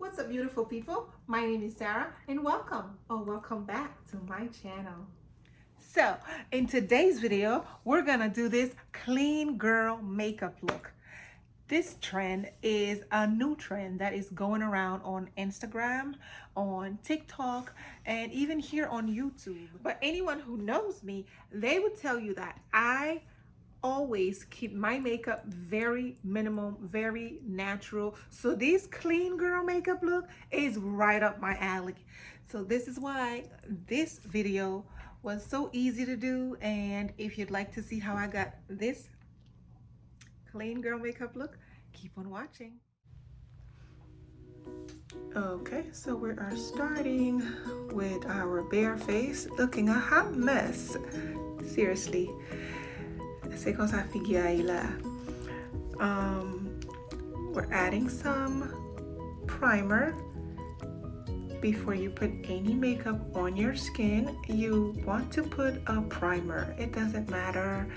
What's up, beautiful people? My name is Sarah and welcome or welcome back to my channel. So in today's video, we're gonna do this clean girl makeup look. This trend is a new trend that is going around on Instagram, on TikTok, and even here on YouTube. But anyone who knows me, they would tell you that I always keep my makeup very minimal, very natural. So this clean girl makeup look is right up my alley. So this is why this video was so easy to do. And if you'd like to see how I got this clean girl makeup look, keep on watching. Okay, so we are starting with our bare face, looking a hot mess. Seriously. C'est comme ça figure là. We're adding some primer. Before you put any makeup on your skin, you want to put a primer. It doesn't matter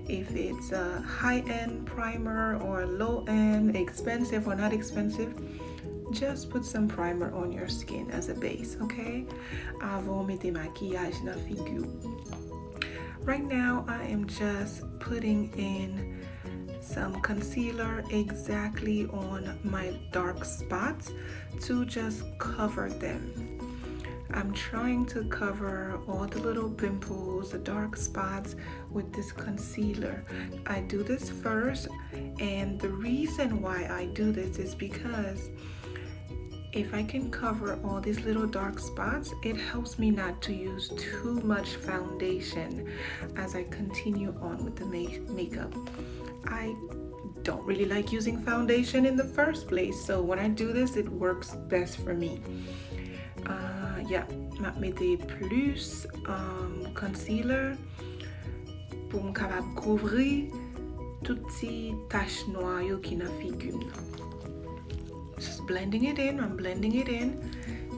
if it's a high-end primer or low-end, expensive or not expensive. Just put some primer on your skin as a base, okay? Avant mettez maquillage na figure. Right now, I am just putting in some concealer exactly on my dark spots to just cover them. I'm trying to cover all the little pimples, the dark spots with this concealer. I do this first, and the reason why I do this is because if I can cover all these little dark spots, it helps me not to use too much foundation as I continue on with the makeup. I don't really like using foundation in the first place, so when I do this, it works best for me. Yeah, je mettez plus concealer pour me capable couvrir toutes ces taches noires qui na figure. Just blending it in, I'm blending it in,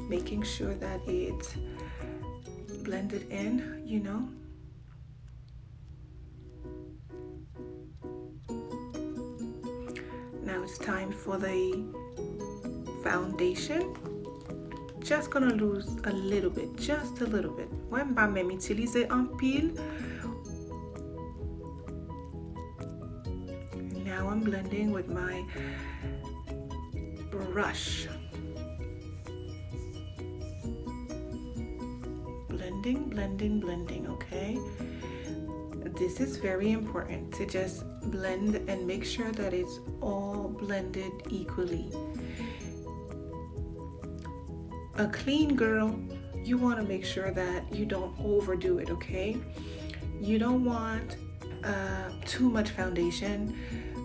making sure that it's blended in, you know. Now it's time for the foundation. Just gonna lose a little bit, just a little bit. When ba même utiliser en pile. Now I'm blending with my brush. Blending, blending, blending, okay? This is very important to just blend and make sure that it's all blended equally. A clean girl, you want to make sure that you don't overdo it, okay? You don't want too much foundation,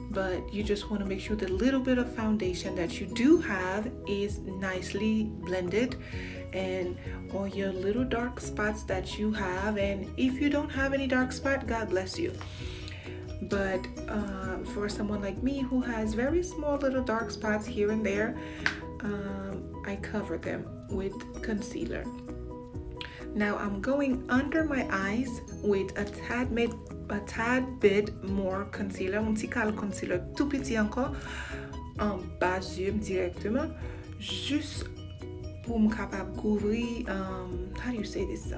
but you just want to make sure the little bit of foundation that you do have is nicely blended, and all your little dark spots that you have, and if you don't have any dark spot, God bless you. But for someone like me who has very small little dark spots here and there, I cover them with concealer. Now I'm going under my eyes with a tad bit more concealer, un petit cal concealer tout petit encore, en bas yeux directement, juste pour me capable couvrir, how do you say this,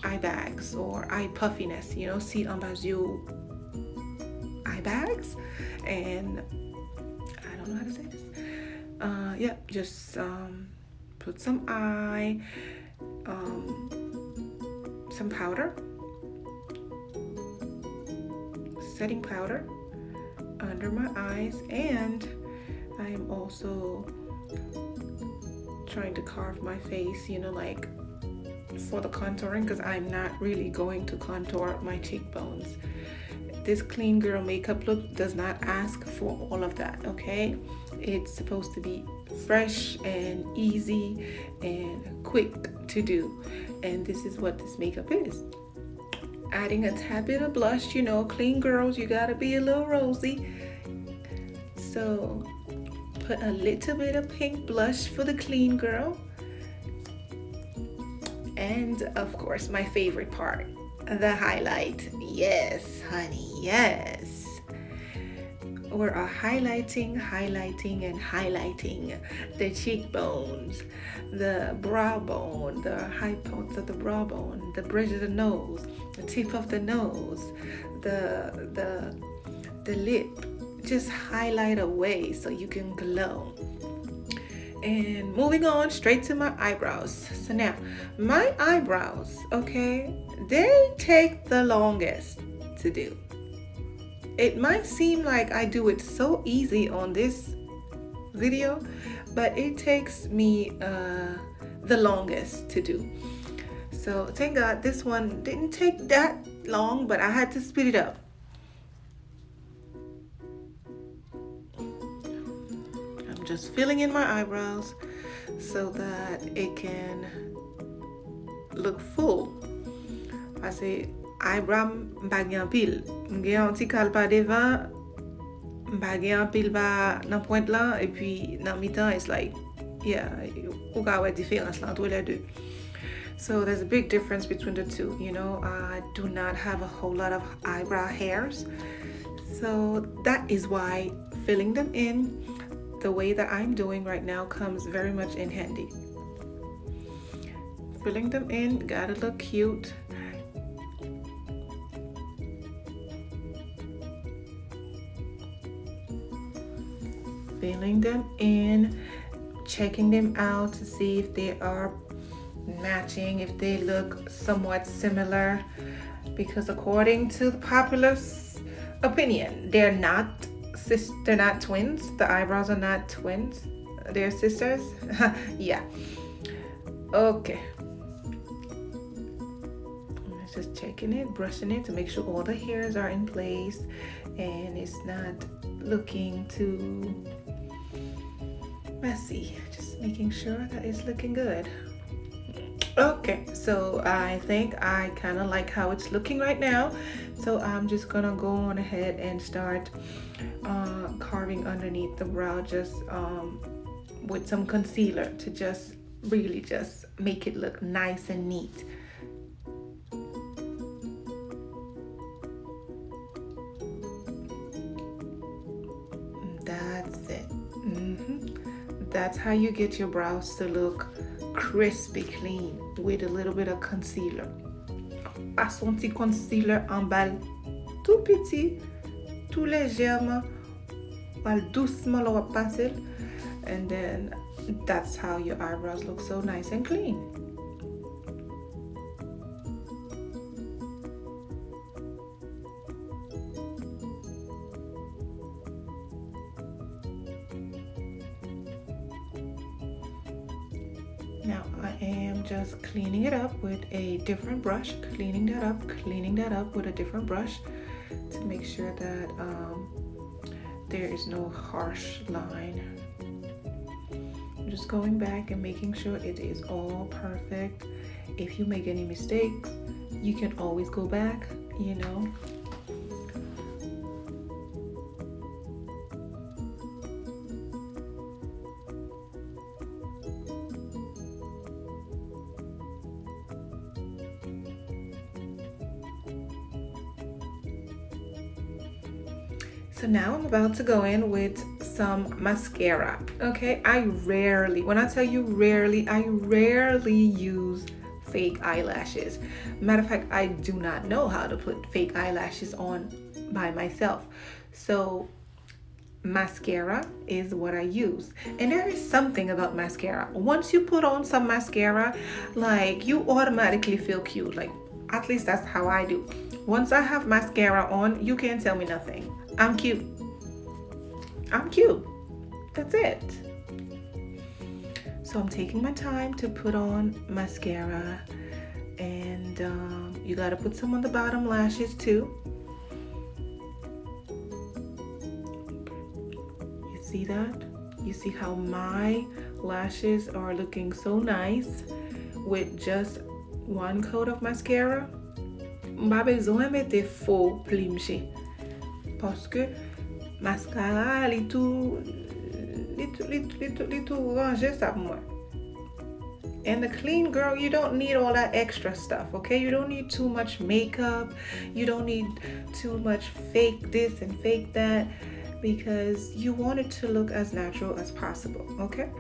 eye bags or eye puffiness, you know, see en bas yeux eye bags, and I don't know how to say this. Yeah, just put some eye, some powder, setting powder under my eyes, and I am also trying to carve my face, you know, like for the contouring, because I'm not really going to contour my cheekbones. This clean girl makeup look does not ask for all of that, okay? It's supposed to be fresh and easy and quick to do, and this is what this makeup is. Adding a tad bit of blush, you know, clean girls, you gotta be a little rosy. So put a little bit of pink blush for the clean girl. And of course, my favorite part, the highlight. Yes, honey, yes. we're highlighting and highlighting the cheekbones, the brow bone, the high points of the brow bone, the bridge of the nose, the tip of the nose, the lip. Just highlight away so you can glow. And moving on straight to my eyebrows. So now, my eyebrows, okay, they take the longest to do. It might seem like I do it so easy on this video, but it takes me the longest to do. So thank God this one didn't take that long, but I had to speed it up. I'm just filling in my eyebrows so that it can look full. I say eyebrow bagyan pil. M'gen an ti kal pa devan, bagyan pil ba nan point la, et puis nan mitan it's like, yeah, ou ka wè diferans la entre les deux. So there's a big difference between the two, you know. I do not have a whole lot of eyebrow hairs. So that is why filling them in the way that I'm doing right now comes very much in handy. Filling them in, gotta look cute. Filling them in, checking them out to see if they are matching, if they look somewhat similar, because according to the popular opinion, they're not twins. The eyebrows are not twins, they're sisters. Yeah, okay, just checking it, brushing it to make sure all the hairs are in place and it's not looking too messy. Just making sure that it's looking good. Okay, so I think I kind of like how it's looking right now, so I'm just gonna go on ahead and start carving underneath the brow, just with some concealer to just really just make it look nice and neat. That's it. That's how you get your brows to look crispy clean with a little bit of concealer. Pas son petit concealer en balle tout petit, tout légèrement, while doucement le passer, and then that's how your eyebrows look so nice and clean. Now I am just cleaning it up with a different brush, cleaning that up with a different brush to make sure that there is no harsh line. I'm just going back and making sure it is all perfect. If you make any mistakes, you can always go back, you know. So now I'm about to go in with some mascara. Okay, when I tell you rarely, I rarely use fake eyelashes. Matter of fact, I do not know how to put fake eyelashes on by myself. So mascara is what I use. And there is something about mascara. Once you put on some mascara, like, you automatically feel cute. Like, at least that's how I do. Once I have mascara on, you can't tell me nothing. I'm cute. I'm cute. That's it. So I'm taking my time to put on mascara, and you gotta put some on the bottom lashes too. You see that? You see how my lashes are looking so nice with just one coat of mascara? M'a besoin mettre faux plimché parce que mascara li tout ranger ça pour moi. And the clean girl, you don't need all that extra stuff, okay? You don't need too much makeup. You don't need too much fake this and fake that. because you want it to look as natural as possible, okay?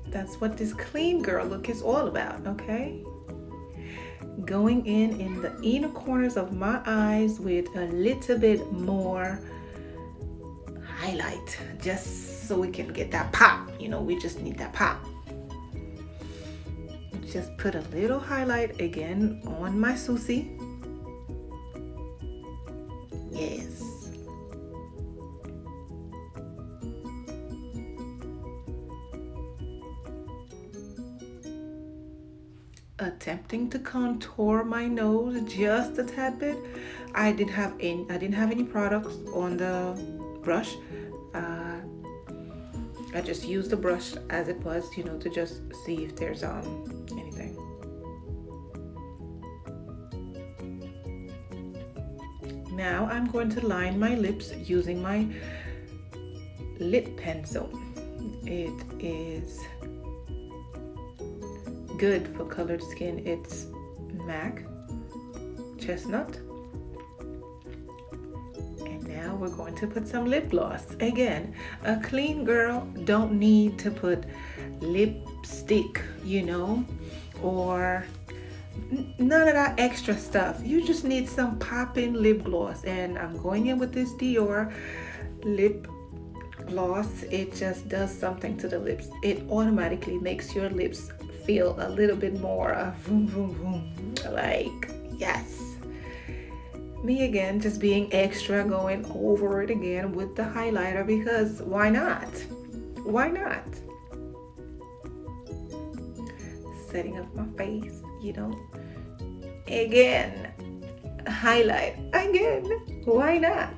That's what this clean girl look is all about, okay? Going in the inner corners of my eyes with a little bit more highlight, just so we can get that pop. You know, we just need that pop. Just put a little highlight again on my Susie. Yes. Attempting to contour my nose just a tad bit. I didn't have any products on the brush. I just used the brush as it was, you know, to just see if there's anything. Now I'm going to line my lips using my lip pencil. It is good for colored skin. It's MAC Chestnut. And now we're going to put some lip gloss. Again, a clean girl don't need to put lipstick, you know, or none of that extra stuff. You just need some popping lip gloss. And I'm going in with this Dior lip gloss. It just does something to the lips. It automatically makes your lips feel a little bit more vroom, vroom, vroom. Like, yes. Me again, just being extra, going over it again with the highlighter, because why not? Why not? Setting up my face, you know. Again, highlight. Again, why not?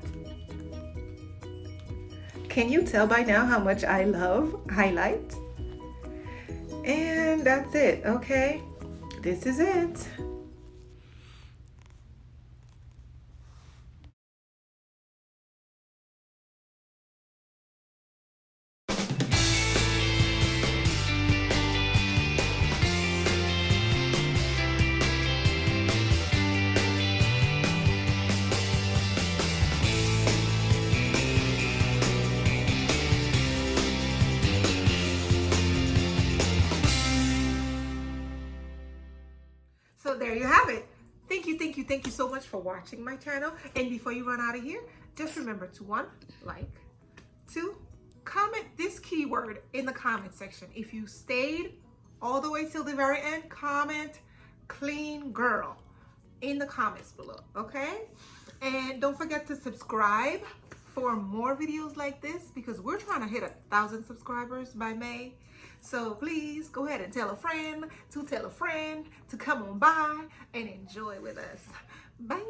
Can you tell by now how much I love highlight? And that's it, okay? This is it. So there you have it. Thank you so much for watching my channel. And before you run out of here, just remember to 1, like, 2, comment this keyword in the comment section. If you stayed all the way till the very end, comment clean girl in the comments below, okay? And don't forget to subscribe for more videos like this, because we're trying to hit 1,000 subscribers by May. So please go ahead and tell a friend to tell a friend to come on by and enjoy with us. Bye.